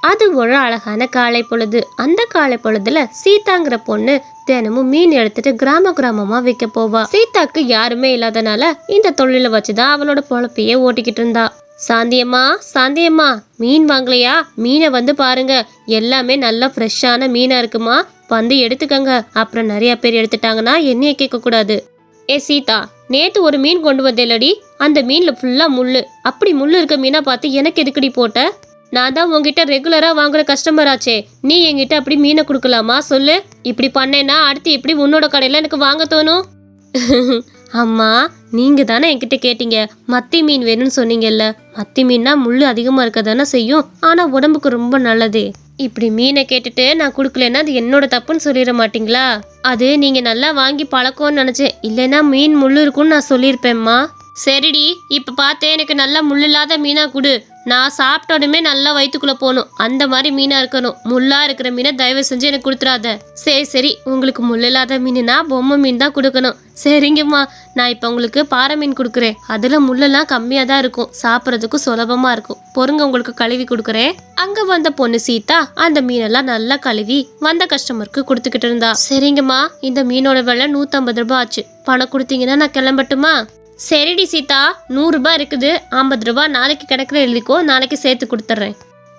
அது ஒரு அழகான காலை பொழுது. அந்த காலை பொழுதுல சீதாங்கிற பொண்ணு தினமும் மீன் எடுத்துட்டு கிராமமா விற்க போவா. சீதாக்கு யாருமே இல்லாதனால இந்த தொழிலை வச்சுதான் அவளோட பொழப்பையே ஓட்டிக்கிட்டு இருந்தா. சாந்தியம்மா மீன் வாங்கலையா? மீனை வந்து பாருங்க, எல்லாமே நல்லா ஃப்ரெஷ்ஷான மீனா இருக்குமா, வந்து எடுத்துக்கங்க. அப்புறம் நிறைய பேர் எடுத்துட்டாங்கன்னா என்னைய கேட்க கூடாது. ஏ சீதா, நேத்து ஒரு மீன் கொண்டு வந்தேலடி, அந்த மீன்ல ஃபுல்லா முள்ளு. அப்படி முள்ளு இருக்க மீனா பார்த்து எனக்கு எதுக்கடி போட்ட? நான் தான் உங்ககிட்ட ரெகுலரா வாங்குற கஸ்டமர் ஆச்சே, நீ என்கிட்ட அப்படி மீனை கொடுக்கலாமா சொல்லு? இப்படி பண்ணேன்னா அடுத்து எப்படி உன்னோட கடையில எனக்கு வாங்க தோணும்? அம்மா, நீங்க தானே என்கிட்ட கேட்டீங்க மத்தி மீன் வேணும்னு சொன்னீங்கல்ல. மத்தி மீன்னா முள்ளு அதிகமா இருக்க தானே செய்யும், ஆனா உடம்புக்கு ரொம்ப நல்லதே. இப்படி மீனை கேட்டுட்டு நான் கொடுக்கலன்னா அது என்னோட தப்புன்னு சொல்லிட மாட்டீங்களா? அது நீங்க நல்லா வாங்கி பழக்கம்னு நினைச்சேன், இல்லைன்னா மீன் முள்ளு இருக்குன்னு நான் சொல்லியிருப்பேம்மா. சரிடி, இப்ப பார்த்தேன் எனக்கு நல்லா முள் இல்லாத மீனா கொடு. நான் சாப்பிட்டோடுமே நல்லா வயிற்றுக்குள்ள போகணும், அந்த மாதிரி மீனா இருக்கணும். முள்ளா இருக்கிற மீனை தயவு செஞ்சு எனக்கு கொடுத்துடாத. சரி, உங்களுக்கு முள் இல்லாத மீனுனா பொம்மை மீன் தான் கொடுக்கணும். சரிங்கம்மா, நான் இப்போ உங்களுக்கு பாறை மீன் கொடுக்குறேன். அதில் முள்ளெல்லாம் கம்மியாக தான் இருக்கும், சாப்பிட்றதுக்கும் சுலபமாக இருக்கும். பொறுங்க, உங்களுக்கு கழுவி கொடுக்குறேன். அங்கே வந்த பொண்ணு சீதா அந்த மீனெல்லாம் நல்லா கழுவி வந்த கஸ்டமருக்கு கொடுத்துக்கிட்டு இருந்தா. சரிங்கம்மா, இந்த மீனோட விலை 150 ரூபாய் ஆச்சு. பணம் கொடுத்தீங்கன்னா நான் கிளம்பட்டுமா? சரிடி சீதா, 100 ரூபாய் இருக்குது, 50 ரூபாய் நாளைக்கு கிடக்குற எழுதிக்கோ, நாளைக்கு சேர்த்து கொடுத்துட்றேன்.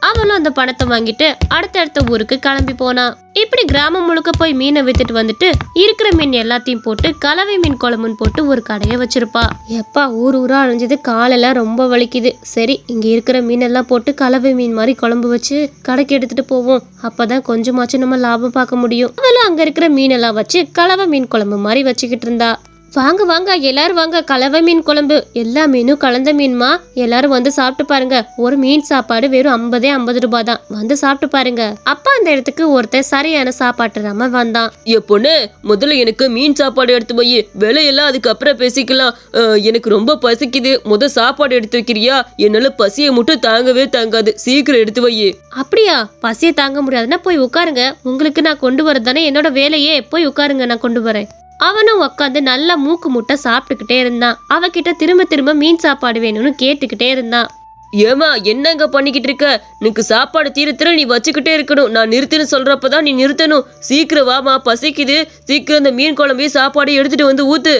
அவளும் அந்த பணத்தை வாங்கிட்டு அடுத்தடுத்த ஊருக்கு கிளம்பி போனா. இப்படி கிராமம் முழுக்க போய் மீனை வித்துட்டு வந்துட்டு இருக்கிற மீன் எல்லாத்தையும் போட்டு கலவை மீன் குழம்புன்னு போட்டு ஒரு கடையை வச்சிருப்பா. எப்பா, ஊரா அழிஞ்சது, காலெல்லாம் ரொம்ப வலிக்குது. சரி, இங்க இருக்கிற மீனெல்லாம் போட்டு கலவை மீன் மாதிரி குழம்பு வச்சு கடைக்கு எடுத்துட்டு போவோம், அப்பதான் கொஞ்சமாச்சும் நம்ம லாபம் பார்க்க முடியும். அவளும் அங்க இருக்கிற மீனெல்லாம் வச்சு கலவை மீன் குழம்பு மாதிரி வச்சுக்கிட்டு இருந்தா. வாங்க எல்லாரும் வாங்க, கலவை மீன் குழம்பு, எல்லா மீனும் கலந்த மீன்மா, எல்லாரும் வந்து சாப்பிட்டு பாருங்க. ஒரு மீன் சாப்பாடு வெறும் 50 ரூபாய் தான், வந்து சாப்பிட்டு பாருங்க. அப்பா அந்த இடத்துக்கு ஒருத்தர் சரியான சாப்பாட்டு ராம வந்தான். பொண்ணு, முதல்ல எனக்கு மீன் சாப்பாடு எடுத்து வை, விலையெல்லாம் அதுக்கப்புறம் பேசிக்கலாம். எனக்கு ரொம்ப பசிக்குது, சாப்பாடு எடுத்து வைக்கிறியா? என்னால பசியை மட்டும் தாங்கவே தாங்காது, சீக்கிரம் எடுத்து வை. அப்படியா? பசியை தாங்க முடியாதுன்னா போய் உட்காருங்க, உங்களுக்கு நான் கொண்டு வரதானே என்னோட வேலையே. போய் உட்காருங்க, நான் கொண்டு வரேன். அவனும் உட்காந்து நல்லா மூக்கு முட்டை சாப்பிட்டுக்கிட்டே இருந்தான். அவகிட்ட திரும்ப மீன் சாப்பாடு வேணும்னு கேட்டுக்கிட்டே இருந்தான். ஏமா, என்னங்க பண்ணிக்கிட்டு இருக்க? எனக்கு சாப்பாடு தீரத்துல நீ வச்சுக்கிட்டே இருக்கணும். நான் நிறுத்துன்னு சொல்றப்பதான் நீ நிறுத்தணும். சீக்கிரம் வாமா, பசிக்குது. சீக்கிரம் அந்த மீன் குழம்பையும் சாப்பாடு எடுத்துட்டு வந்து ஊத்து.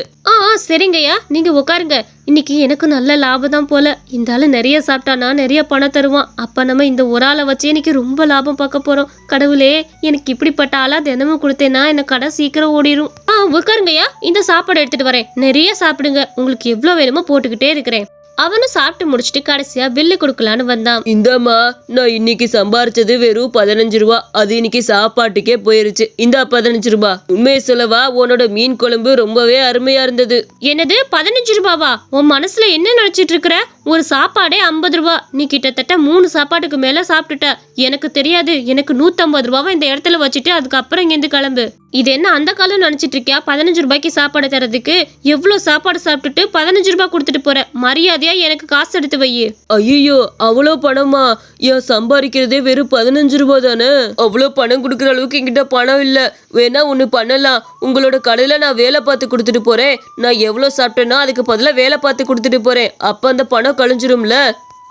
சரிங்கய்யா, நீங்க உட்காருங்க. இன்னைக்கு எனக்கு நல்ல லாபம் தான் போல. இந்த ஆளு நிறைய சாப்பிட்டானா நிறைய பணம் தருவான். அப்ப நம்ம இந்த ஒரு ஆளை வச்சு இன்னைக்கு ரொம்ப லாபம் பார்க்க போறோம். கடவுளே, எனக்கு இப்படிப்பட்ட ஆளா தினமும் கொடுத்தேன்னா என்ன கடை சீக்கிரம் ஓடிடும். உட்காருங்கய்யா, இந்த சாப்பாடு எடுத்துட்டு வரேன். நிறைய சாப்பிடுங்க, உங்களுக்கு எவ்வளவு வேணுமோ போட்டுக்கிட்டே இருக்கிறேன். அவனும் சாப்பிட்டு முடிச்சுட்டு கடைசியா பில்லு கொடுக்கலான்னு வந்தான். இந்தாம்மா, நான் இன்னைக்கு சம்பாரிச்சது வெறும் 15 ரூபா. அது இன்னைக்கு சாப்பாட்டுக்கே போயிருச்சு. இந்தா 15 ரூபாய். உண்மையை சொல்லவா, உன்னோட மீன் குழம்பு ரொம்பவே அருமையா இருந்தது. என்னது 15 ரூபாவா? உன் மனசுல என்ன நினைச்சிட்டு இருக்கிற? ஒரு சாப்பாடே 50 ரூபாய். நீ கிட்டத்தட்ட 3 சாப்பாட்டுக்கு மேல சாப்பிட்டுட்ட. எனக்கு தெரியாது, எனக்கு 150 ரூபாவை இந்த இடத்துல வச்சுட்டு அதுக்கப்புறம் இங்கேருந்து கிளம்பு. இது என்ன அந்த காலம் நினைச்சிட்டு இருக்கியா? 15 ரூபாய்க்கு சாப்பாடு தரதுக்கு எவ்வளவு சாப்பாடு சாப்பிட்டுட்டு 15 ரூபாய் கொடுத்துட்டு போற? மரியாதையா எனக்கு காசு எடுத்து வை. ஐயோ, அவ்வளோ பணமா? ஏன் சம்பாதிக்கிறதே வெறும் 15 ரூபாய் தானே? அவ்வளோ பணம் கொடுக்குற அளவுக்கு என்கிட்ட பணம் இல்ல. வேணா ஒண்ணு பண்ணலாம், உங்களோட கடையில நான் வேலை பார்த்து கொடுத்துட்டு போறேன். நான் எவ்வளவு சாப்பிட்டேன்னா அதுக்கு பதிலாக வேலை பார்த்து கொடுத்துட்டு போறேன். அப்ப அந்த பணம் கழிஞ்சிரும்ல.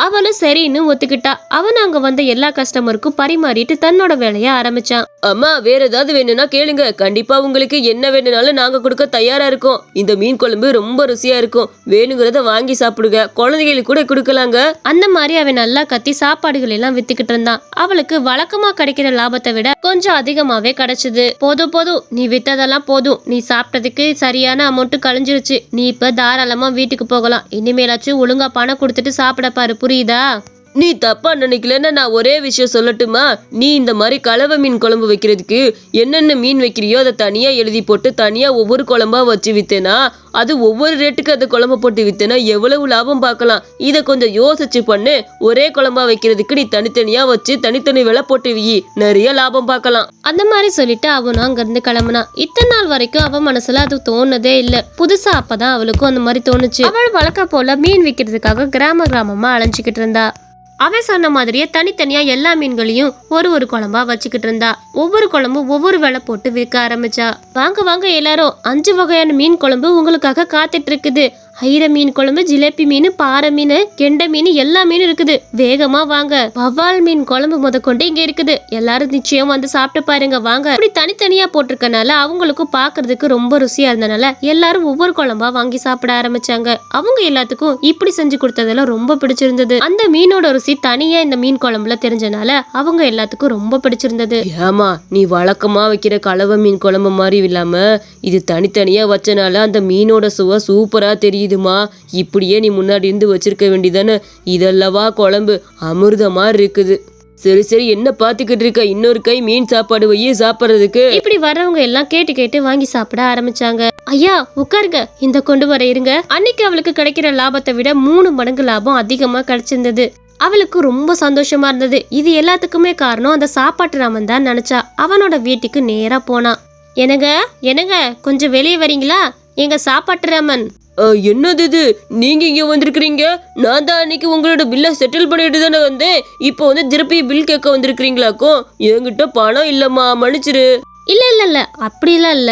அவனும் சரின்னு ஒத்துக்கிட்டா. அவன் அங்க வந்த எல்லா கஸ்டமருக்கும் பரிமாறிட்டு தன்னோட வேலைய ஆரம்பிச்சான். அம்மா, வேற ஏதாவது வேணும்னா கேளுங்க, கண்டிப்பா உங்களுக்கு என்ன வேணும்னாலும் நாங்க கொடுக்க தயாரா இருக்கோம். இந்த மீன் குழம்பு ரொம்ப ருசியா இருக்கும், வேணுங்கிறத வாங்கி சாப்பிடுங்க, குழந்தைகளுக்கு கூட கொடுக்கலாங்க. அந்த மாதிரி அவன் நல்லா கத்தி சாப்பாடுகள் எல்லாம் வித்துக்கிட்டு இருந்தான். அவளுக்கு வழக்கமா கிடைக்கிற லாபத்தை விட கொஞ்சம் அதிகமாவே கிடைச்சது. போதும், நீ வித்ததெல்லாம் போதும். நீ சாப்பிட்டதுக்கு சரியான அமௌண்ட் கழிஞ்சிருச்சு. நீ இப்ப தாராளமா வீட்டுக்கு போகலாம். இனிமேலாச்சும் ஒழுங்கா பணம் கொடுத்துட்டு சாப்பிட பாரு, புரியுதா? நீ தப்பா நினைக்கலன்னா நான் ஒரே விஷயம் சொல்லட்டுமா? நீ இந்த மாதிரி கலவை மீன் குழம்பு வைக்கிறதுக்கு என்னென்ன மீன் வைக்கிறியோ அதை தனியா எழுதி போட்டு தனியா ஒவ்வொரு குழம்பா வச்சு வித்தேனா, அது ஒவ்வொரு ரேட்டுக்கு அந்த குழம்பு போட்டு வித்தேனா எவ்வளவு லாபம் பார்க்கலாம். இதை கொஞ்சம் யோசிச்சு பண்ணு. ஒரே குழம்பா வைக்கிறதுக்கு நீ தனித்தனியா வச்சு தனித்தனி விலை போட்டு வி, நிறைய லாபம் பார்க்கலாம். அந்த மாதிரி சொல்லிட்டு அவனும் அங்க இருந்து கிளம்புனா. இத்தனை நாள் வரைக்கும் அவன் மனசுல அது தோணுதே இல்ல. புதுசா அப்பதான் அவளுக்கும் அந்த மாதிரி தோணுச்சு. அவள் வழக்கம் போல மீன் விற்கிறதுக்காக கிராமமா அலைஞ்சுக்கிட்டு இருந்தா. அவன் சொன்ன மாதிரியே தனித்தனியா எல்லா மீன்களையும் ஒரு குழம்பா வச்சுக்கிட்டு இருந்தா. ஒவ்வொரு குழம்பும் ஒவ்வொரு விலை போட்டு விற்க ஆரம்பிச்சா. வாங்க எல்லாரும், 5 வகையான மீன் குழம்பு உங்களுக்காக காத்துட்டு இருக்குது. ஐர மீன் குழம்பு, ஜிலேபி மீன், பாறை மீன், கெண்டை மீன், எல்லா மீனும் இருக்குது. வேகமா வாங்க. வவ்வால் மீன் குழம்பு முதற்கொண்டு இங்க இருக்குது. எல்லாரும் நிச்சயம் வந்து சாப்பிட்டு பாருங்க வாங்க. இப்படி தனித்தனியா போட்டிருக்கனால அவங்களுக்கும் பாக்குறதுக்கு ரொம்ப ருசியா இருந்தனால எல்லாரும் ஒவ்வொரு குழம்பா வாங்கி சாப்பிட ஆரம்பிச்சாங்க. அவங்க எல்லாத்துக்கும் இப்படி செஞ்சு கொடுத்ததெல்லாம் ரொம்ப பிடிச்சிருந்தது. அந்த மீனோட ருசி தனியா இந்த மீன் குழம்புல தெரிஞ்சனால அவங்க எல்லாத்துக்கும் ரொம்ப பிடிச்சிருந்தது. ஏமா நீ வழக்கமா வைக்கிற கலவை மீன் குழம்பு மாதிரி இல்லாம இது தனித்தனியா வச்சனால அந்த மீனோட சுவை சூப்பரா தெரியுதுமா. இப்படியே நீ முன்னாடி இருந்து வச்சிருக்க வேண்டியதானே. இதல்லவா குழம்பு அமிர்தமா இருக்குது. சரி சரி, என்ன பாத்துக்கிட்டு இருக்க? இன்னொரு கை மீன் சாப்பாடு வையே சாப்பிட்றதுக்கு. இப்படி வர்றவங்க எல்லாம் கேட்டு கேட்டு வாங்கி சாப்பிட ஆரம்பிச்சாங்க. ஐயா உட்காருங்க, இந்த கொண்டு வர இருங்க. அன்னைக்கு அவளுக்கு கிடைக்கிற லாபத்தை விட 3 மடங்கு லாபம் அதிகமா கிடைச்சிருந்தது. அவளுக்கு ரொம்ப சந்தோஷமா இருந்தது. இது எல்லாத்துக்குமே காரணம் அந்த சாப்பாட்டு ராமன் தான் நினைச்சா. அவனோட வீட்டுக்கு நேரா போனான். என்னங்க கொஞ்சம் வெளியே வரீங்களா? எங்க சாப்பாட்டு ராமன். என்னது இது? நீங்க இங்க வந்திருக்கிறீங்க? நான் தான் அன்னைக்கு உங்களோட பில்லை செட்டில் பண்ணிட்டு தானே வந்தேன். இப்போ வந்து திருப்பி பில் கேட்க வந்திருக்கிறீங்களாக்கும். என்கிட்ட பணம் இல்லம்மா, மன்னிச்சிரு. இல்ல அப்படிலாம் இல்ல.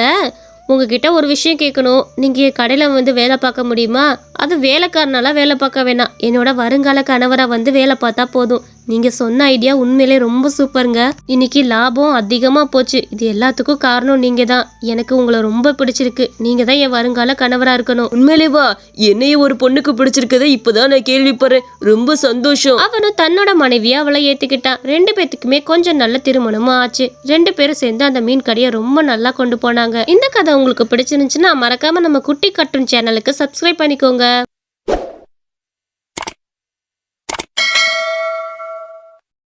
உங்ககிட்ட ஒரு விஷயம் கேட்கணும். நீங்க கடையில வந்து வேலை பார்க்க முடியுமா? அது வேலைக்காரனால வேலை பார்க்க வேணாம். என்னோட வருங்கால கணவரா வந்து வேலை பார்த்தா போதும். நீங்க சொன்ன ஐடியா உண்மையிலே ரொம்ப சூப்பருங்க. இன்னைக்கு லாபம் அதிகமா போச்சு. இது எல்லாத்துக்கும் காரணம் நீங்க தான். எனக்கு உங்களை ரொம்ப பிடிச்சிருக்கு. நீங்க தான் என் வருங்கால கணவரா இருக்கணும். உண்மையிலேவா? என்னைய ஒரு பொண்ணுக்கு பிடிச்சிருக்கதை இப்பதான் நான் கேள்விப்படுறேன். ரொம்ப சந்தோஷம். அவனும் தன்னோட மனைவியை அவளை ஏத்துக்கிட்டான். 2 பேத்துக்குமே கொஞ்சம் நல்ல திருமணமும் ஆச்சு. 2 பேரும் சேர்ந்து அந்த மீன் கடையை ரொம்ப நல்லா கொண்டு போனாங்க. இந்த கதை உங்களுக்கு பிடிச்சிருந்துச்சுன்னா மறக்காம நம்ம குட்டி கார்ட்டூன் சேனலுக்கு சப்ஸ்கிரைப் பண்ணிக்கோங்க.